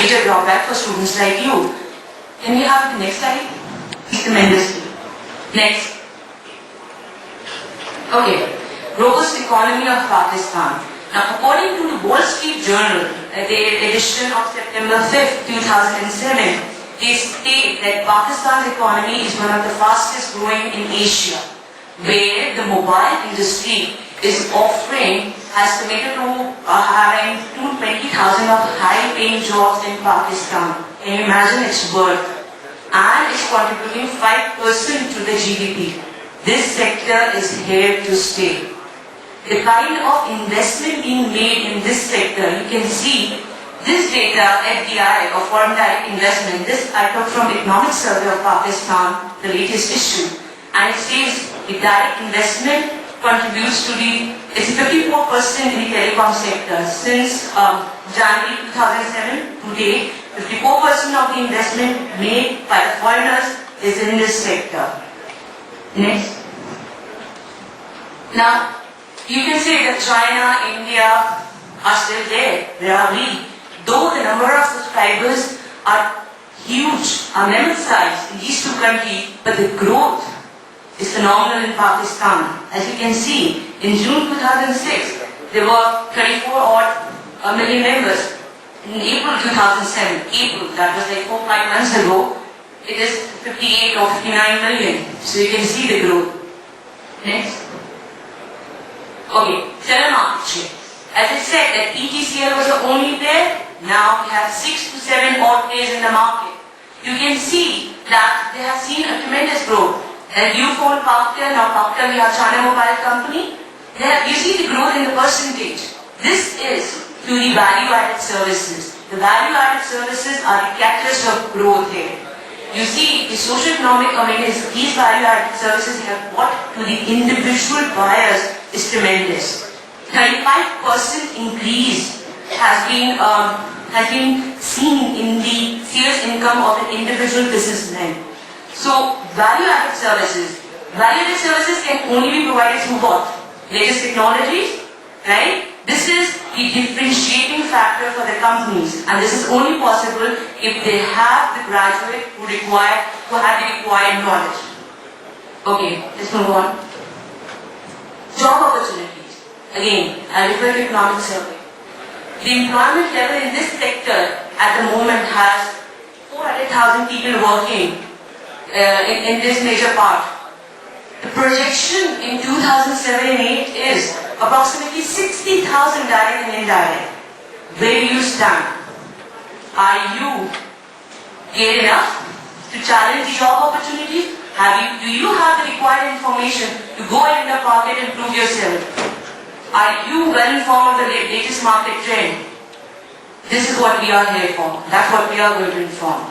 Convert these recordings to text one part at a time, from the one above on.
major drawback for students like you. Can we have the next slide? Tremendously. Next. Okay. Robust economy of Pakistan. Now, according to the Wall Street Journal, the edition of September 5th, 2007, they state that Pakistan's economy is one of the fastest growing in Asia, where the mobile industry is offering, has committed to having 220,000 of high-paying jobs in Pakistan. Can you imagine its worth? And it's contributing 5% to the GDP. This sector is here to stay. The kind of investment being made in this sector, you can see this data, FDI or foreign direct investment, this I took from Economic Survey of Pakistan, the latest issue, and it says the direct investment contributes to it's 54% in the telecom sector. Since January 2007 to date, 54% of the investment made by the foreigners is in this sector. Next. Now, you can say that China, India are still there. Where are we? Though the number of subscribers are huge, are mammoth size in these two countries, but the growth is phenomenal in Pakistan. As you can see, in June 2006, there were 24 million members. In April 2007, that was like 4-5 months ago, it is 58 or 59 million. So you can see the growth. Next. Okay, telemarket share. As I said, that ETCL was the only player. Now we have 6 to 7 odd players in the market. You can see that they have seen a tremendous growth. And you phone Pakta, now Pakta, we have China Mobile Company. You see the growth in the percentage. This is to the value-added services. The value-added services are the catalyst of growth here. You see, the socio-economic awareness these value-added services have brought to the individual buyers is tremendous. 35% increase has been seen in the sales income of an individual businessman. So, value-added services can only be provided through what? Latest technologies, right? This is the differentiating factor for the companies, and this is only possible if they have the graduate who have the required knowledge. Okay, let's move on. Job opportunities. Again, I refer to Economic Survey. The employment level in this sector at the moment has 400,000 people working in this major part. The projection in 2007 and 8 is approximately 60,000 direct and indirect. Where do you stand? Are you geared enough to challenge the job opportunities? Do you have the required information to go in the market and prove yourself? Are you well informed of the latest market trend? This is what we are here for. That's what we are going to inform.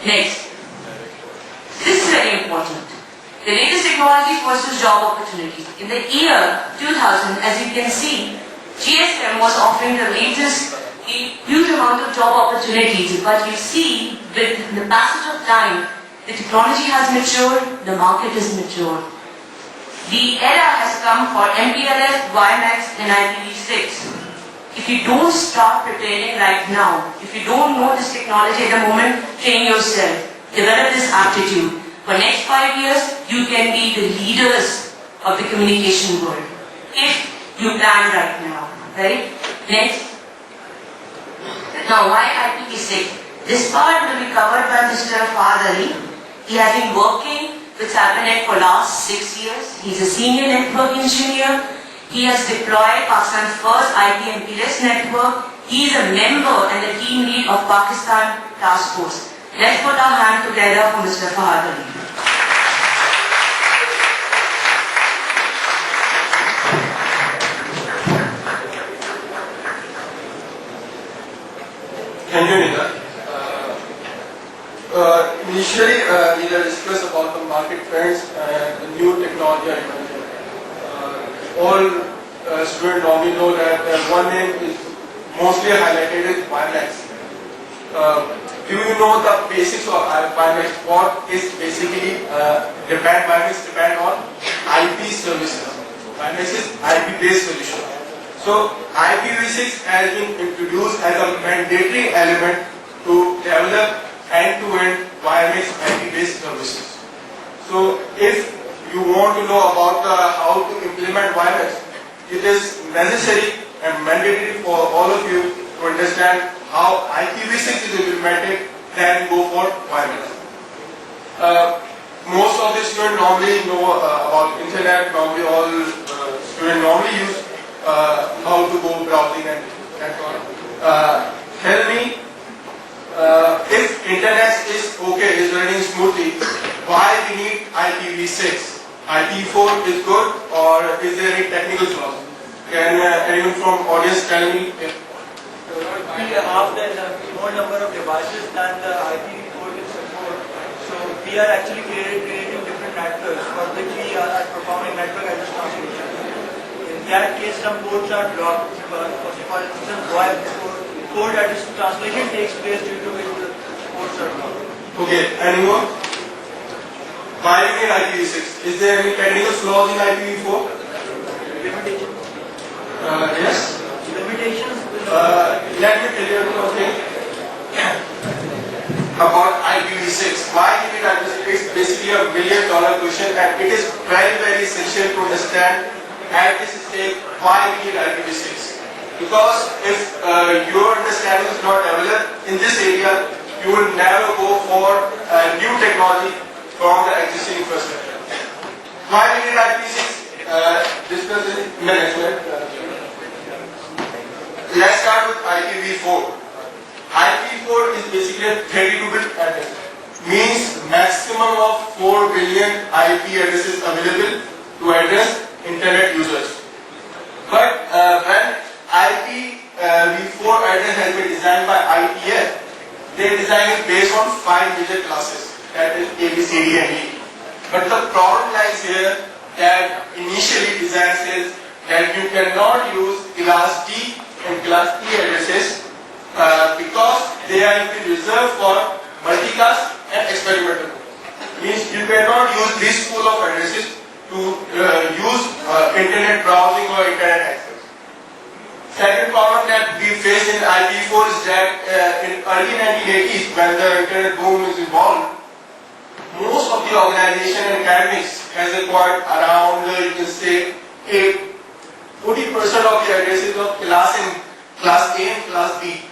Next. This is very important. The latest technology versus job opportunities. In the year 2000, as you can see, GSM was offering the huge amount of job opportunities. But you see, with the passage of time, the technology has matured, the market is matured. The era has come for MPLS, YMAX, and IPv6. If you don't start preparing right now, if you don't know this technology at the moment, train yourself, develop this aptitude. For next 5 years, you can be the leaders of the communication world. If you plan right now, right? Next. Now, why IPv6? This part will be covered by Mr. Fadali. He has been working with Xpedient for last 6 years. He's a senior network engineer. He has deployed Pakistan's first IP MPLS network. He is a member and the team lead of Pakistan Task Force. Let's put our hand together for Mr. Fadali. Thank you, Nida. Initially, Nida discussed about the market trends and the new technology emerging. All students normally know that one name is mostly highlighted is WiMAX. Do you know the basics of WiMAX? What is basically WiMAX depend on IP services. WiMAX is IP-based solution. So IPv6 has been introduced as a mandatory element to develop end-to-end WireMix IP-based services. So if you want to know about how to implement WireMix, it is necessary and mandatory for all of you to understand how IPv6 is implemented, then go for WireMix. Most of the students normally know about internet. Normally all students normally use how to go browsing and so on. Tell me if internet is okay, is running smoothly, why we need IPv6? IPv4 is good, or is there any technical flaws? Can anyone from audience tell me? We have the more number of devices than the IPv4 can support. So we are actually creating different networks for which we are performing network address transmission. In that case, some ports are blocked. For instance, while port address translation takes place due to which the ports are blocked. Okay, any more? Why we need IPv6? Is there any technical flaws in IPv4? Limitations. Yes. Limitations. Let me tell you one thing about IPv6. Why we need IPv6? It's basically a $1 billion question, and it is very, very essential to understand at this stage why we need IPv6. Because if your understanding is not developed in this area, you will never go for new technology from the existing infrastructure. Why we need IPv6? Discuss in management. Let's start with IPv4. IPv4 is basically a 32-bit address. Means maximum of 4 billion IP addresses available to address internet users. But when IPv4 address has been designed by IETF, they design it based on 5 major classes. That is A, B, C, D, and E. But the problem lies here that initially design says that you cannot use class D and class E addresses because they are reserved for multicast and experimental. Means you cannot use this pool of addresses to use internet browsing or internet access. Second problem that we face in IPv4 is that in early 1980s, when the internet boom is involved, most of the organization and academics has acquired around, you can say, 40% of the addresses of class A and class B.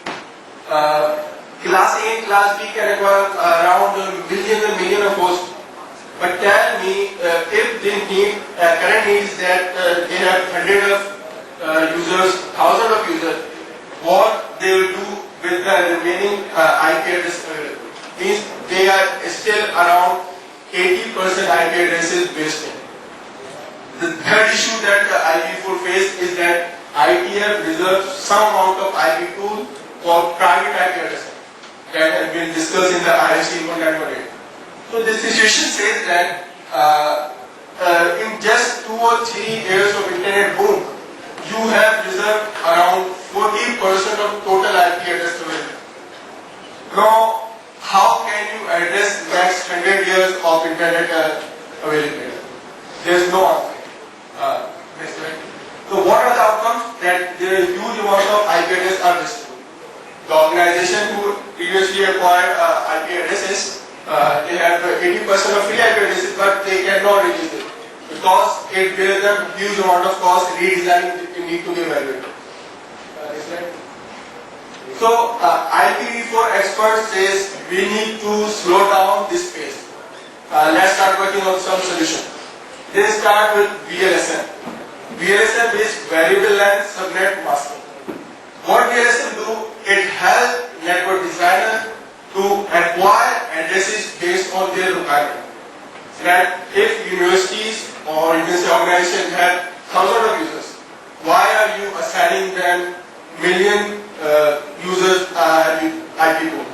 Class A and class B can acquire around millions and millions of hosts. But tell me, if they need, current need is that they have hundreds of users, thousands of users, what they will do with the remaining IP address means they are still around 80% IP addresses wasted. The third issue that the IPv4 face is that IETF reserves some amount of IP pool for private IP addresses that has been discussed in the ISC 1.1.8. So this situation says that in just 2 or 3 years of internet boom, you have reserved around 40% of total IP address available. Now, how can you address next 100 years of internet availability? There is no answer. Next slide. So what are the outcomes? That there is huge amount of IP addresses are distributed. The organization who previously acquired IP addresses, they have 80% of free IP addresses, but they cannot release it because it bears a huge amount of cost. Redesigning it need to be evaluated. Next slide. So IPv4 expert says we need to slow down this pace. Let's start working on some solution. They start with VLSM. VLSM is variable length subnet masking. What VLSM do? It helps network designer to acquire addresses based on their requirement. So that if universities or you can say organizations have thousands of users, why are you assigning them million users IP pool?